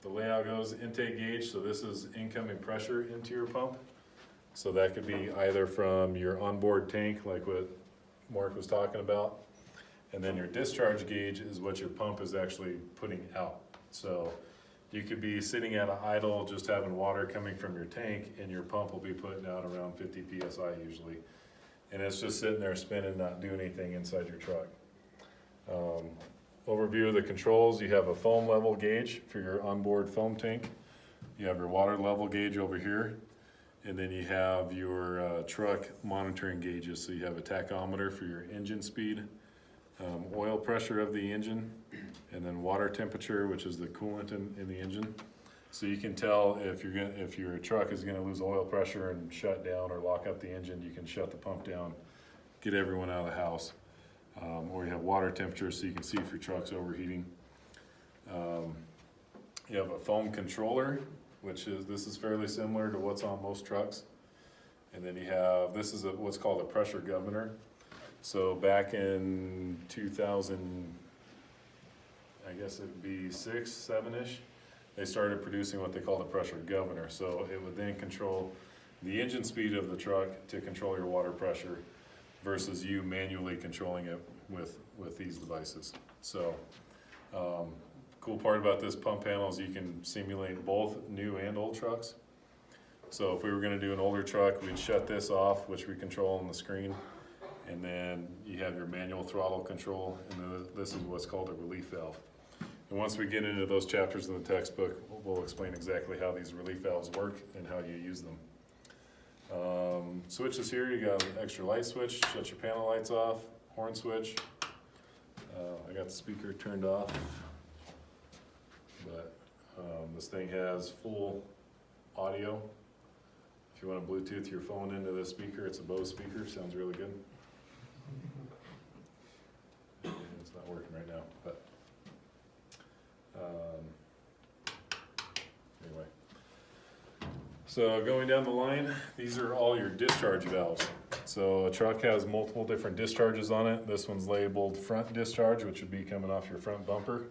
the layout goes, intake gauge, so this is incoming pressure into your pump. So that could be either from your onboard tank, like what Mark was talking about. And then your discharge gauge is what your pump is actually putting out. So you could be sitting at an idle, just having water coming from your tank, and your pump will be putting out around 50 PSI usually. And it's just sitting there spinning, not doing anything inside your truck. Overview of the controls, you have a foam level gauge for your onboard foam tank. You have your water level gauge over here. And then you have your truck monitoring gauges. So you have a tachometer for your engine speed, oil pressure of the engine, and then water temperature, which is the coolant in the engine. So you can tell if your truck is gonna lose oil pressure and shut down or lock up the engine, you can shut the pump down, get everyone out of the house. Or you have water temperature so you can see if your truck's overheating. You have a foam controller, this is fairly similar to what's on most trucks. And then you have, this is what's called a pressure governor. So back in 2000, I guess it'd be 6, 7-ish, they started producing what they call the pressure governor. So it would then control the engine speed of the truck to control your water pressure versus you manually controlling it with these devices. So, cool part about this pump panel is you can simulate both new and old trucks. So if we were gonna do an older truck, we'd shut this off, which we control on the screen. And then you have your manual throttle control, and then this is what's called a relief valve. And once we get into those chapters in the textbook, we'll explain exactly how these relief valves work and how you use them. Switches here, you got an extra light switch, shut your panel lights off, horn switch. I got the speaker turned off, but this thing has full audio. If you want to Bluetooth your phone into this speaker, it's a Bose speaker, sounds really good. It's not working right now, but anyway. So going down the line, these are all your discharge valves. So a truck has multiple different discharges on it. This one's labeled front discharge, which would be coming off your front bumper.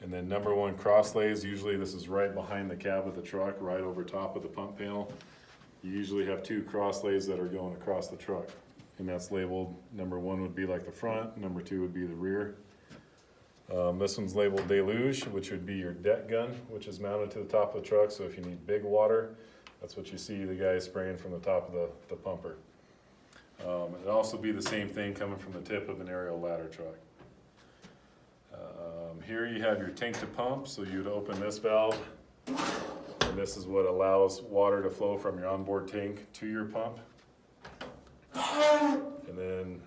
And then number 1 cross lays, usually this is right behind the cab of the truck, right over top of the pump panel. You usually have 2 cross lays that are going across the truck. And that's labeled, number 1 would be like the front, number 2 would be the rear. This one's labeled deluge, which would be your deck gun, which is mounted to the top of the truck. So if you need big water, that's what you see the guy spraying from the top of the pumper. It'd also be the same thing coming from the tip of an aerial ladder truck. Here you have your tank to pump, so you'd open this valve, and this is what allows water to flow from your onboard tank to your pump. And then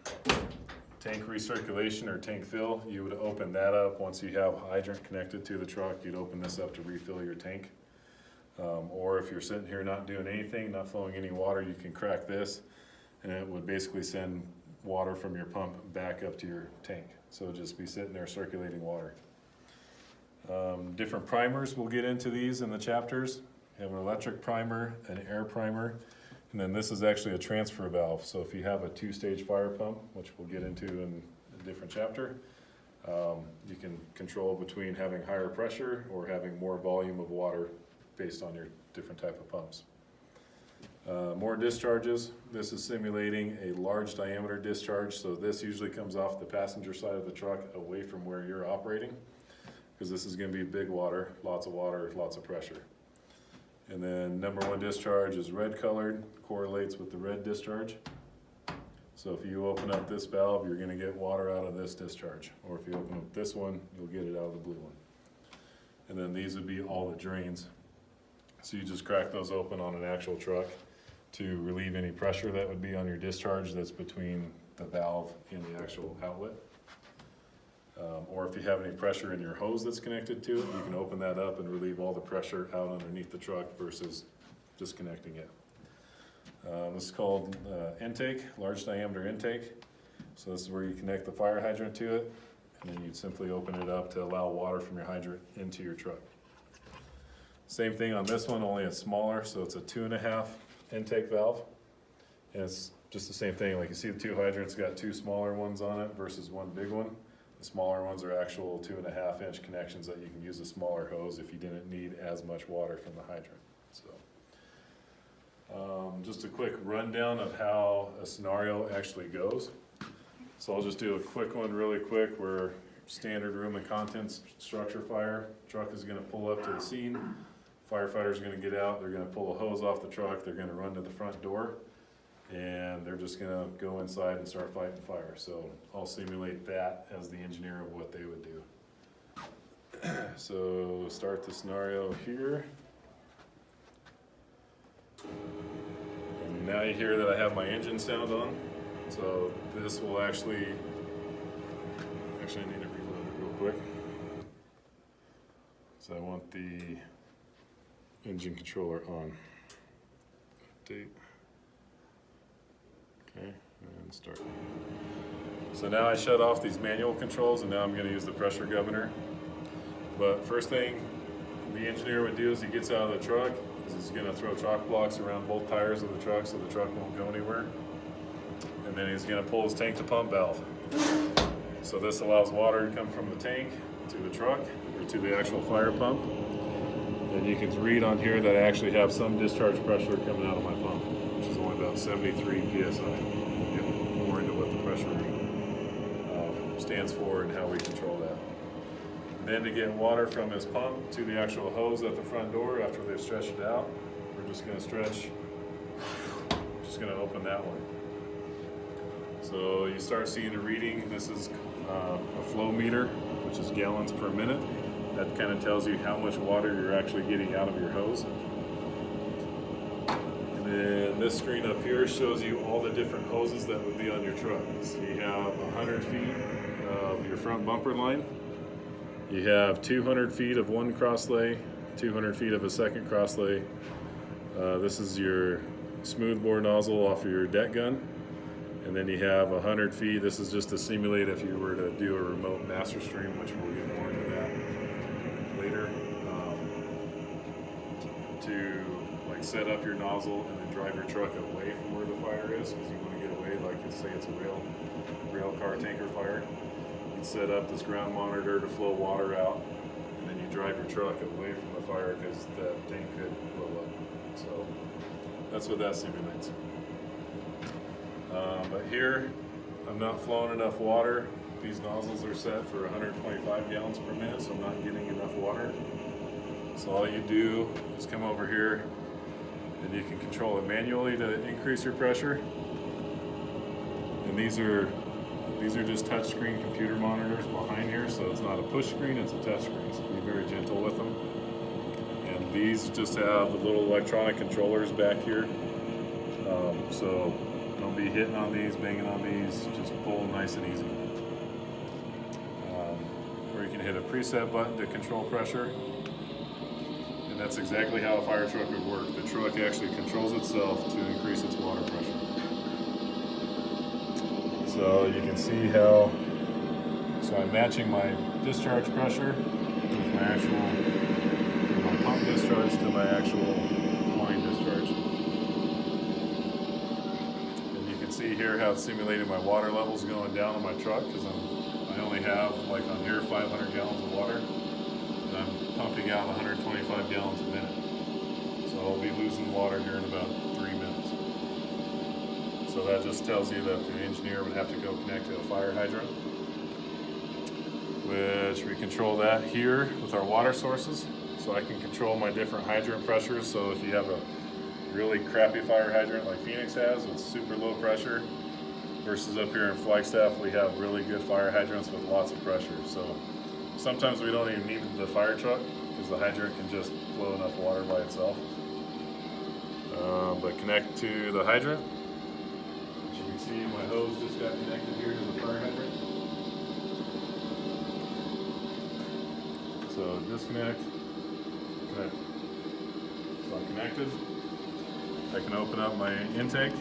tank recirculation or tank fill, you would open that up. Once you have a hydrant connected to the truck, you'd open this up to refill your tank. Or if you're sitting here not doing anything, not flowing any water, you can crack this, and it would basically send water from your pump back up to your tank. So it'll just be sitting there circulating water. Different primers, we'll get into these in the chapters. You have an electric primer, an air primer, and then this is actually a transfer valve. So if you have a 2-stage fire pump, which we'll get into in a different chapter, you can control between having higher pressure or having more volume of water based on your different type of pumps. More discharges. This is simulating a large diameter discharge. So this usually comes off the passenger side of the truck away from where you're operating, because this is going to be big water, lots of pressure. And then number 1 discharge is red colored, correlates with the red discharge. So if you open up this valve, you're going to get water out of this discharge. Or if you open up this one, you'll get it out of the blue one. And then these would be all the drains. So you just crack those open on an actual truck to relieve any pressure that would be on your discharge that's between the valve and the actual outlet. Or if you have any pressure in your hose that's connected to it, you can open that up and relieve all the pressure out underneath the truck versus disconnecting it. This is called intake, large diameter intake. So this is where you connect the fire hydrant to it, and then you'd simply open it up to allow water from your hydrant into your truck. Same thing on this one, only it's smaller, so it's a 2.5 intake valve. And it's just the same thing, like you see the 2 hydrants got 2 smaller ones on it versus 1 big one. The smaller ones are actual 2.5-inch connections that you can use a smaller hose if you didn't need as much water from the hydrant. So, just a quick rundown of how a scenario actually goes. So I'll just do a quick one really quick where standard room and contents structure fire. Truck is gonna pull up to the scene. Firefighter's gonna get out, they're gonna pull a hose off the truck, they're gonna run to the front door, and they're just gonna go inside and start fighting fire. So I'll simulate that as the engineer of what they would do. So start the scenario here. And now you hear that I have my engine sound on. So this will actually I need to reload it real quick. So I want the engine controller on. Update. Okay, and start. So now I shut off these manual controls and now I'm going to use the pressure governor. But first thing the engineer would do is he gets out of the truck, he's going to throw chalk blocks around both tires of the truck so the truck won't go anywhere. And then he's going to pull his tank to pump valve. So this allows water to come from the tank to the truck or to the actual fire pump. And you can read on here that I actually have some discharge pressure coming out of my pump, which is only about 73 PSI. We'll get more into what the pressure stands for and how we control that. Then to get water from his pump to the actual hose at the front door after they've stretched it out, we're just going to stretch, just going to open that one. So you start seeing a reading. This is a flow meter, which is gallons per minute. That kind of tells you how much water you're actually getting out of your hose. And then this screen up here shows you all the different hoses that would be on your truck. So you have 100 feet of your front bumper line. You have 200 feet of one cross lay, 200 feet of a second cross lay. This is your smoothbore nozzle off of your deck gun. And then you have 100 feet. This is just to simulate if you were to do a remote master stream, which we'll get more into that later. To like set up your nozzle and then drive your truck away from where the fire is, because you want to get away, like say it's a rail car tanker fire. You'd set up this ground monitor to flow water out, and then you drive your truck away from the fire because that tank could blow up. So that's what that simulates. But here, I'm not flowing enough water. These nozzles are set for 125 gallons per minute, so I'm not getting enough water. So all you do is come over here, and you can control it manually to increase your pressure. And these are just touchscreen computer monitors behind here, so it's not a push screen, it's a touch screen, so be very gentle with them. And these just have the little electronic controllers back here. So don't be hitting on these, banging on these, just pull nice and easy. Or you can hit a preset button to control pressure. And that's exactly how a fire truck would work. The truck actually controls itself to increase its water pressure. So you can see how, so I'm matching my discharge pressure with my pump discharge to my actual line discharge. And you can see here how it's simulated my water levels going down on my truck, because I only have, like on here, 500 gallons of water, and I'm pumping out 125 gallons a minute. So I'll be losing water here in about 3 minutes. So that just tells you that the engineer would have to go connect to a fire hydrant, which we control that here with our water sources. So I can control my different hydrant pressures. So if you have a really crappy fire hydrant like Phoenix has with super low pressure, versus up here in Flagstaff, we have really good fire hydrants with lots of pressure. So sometimes we don't even need the fire truck because the hydrant can just flow enough water by itself. But connect to the hydrant. As you can see, my hose just got connected here to the fire hydrant. So disconnect, connect. So I'm connected. I can open up my intake.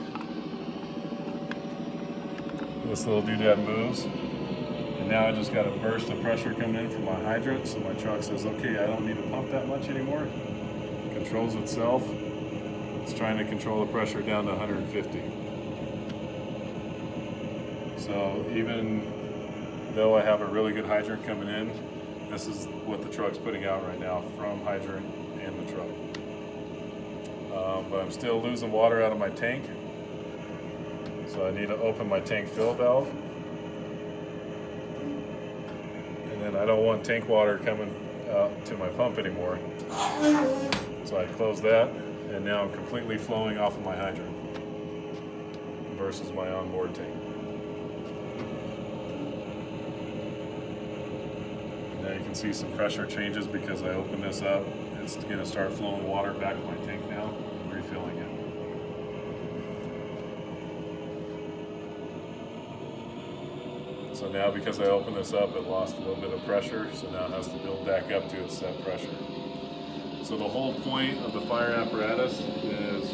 This little doodad moves. And now I just got a burst of pressure coming in from my hydrant. So my truck says, okay, I don't need to pump that much anymore. It controls itself. It's trying to control the pressure down to 150. So even though I have a really good hydrant coming in, this is what the truck's putting out right now from hydrant and the truck. But I'm still losing water out of my tank, so I need to open my tank fill valve. And then I don't want tank water coming out to my pump anymore. So I close that, and now I'm completely flowing off of my hydrant versus my onboard tank. Now you can see some pressure changes because I open this up. It's going to start flowing water back to my tank now, refilling it. So now because I opened this up, it lost a little bit of pressure, so now it has to build back up to its set pressure. So the whole point of the fire apparatus is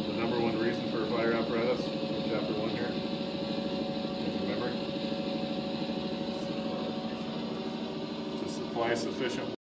the number one reason for a fire apparatus from chapter 1 here. Guys remember? To supply sufficient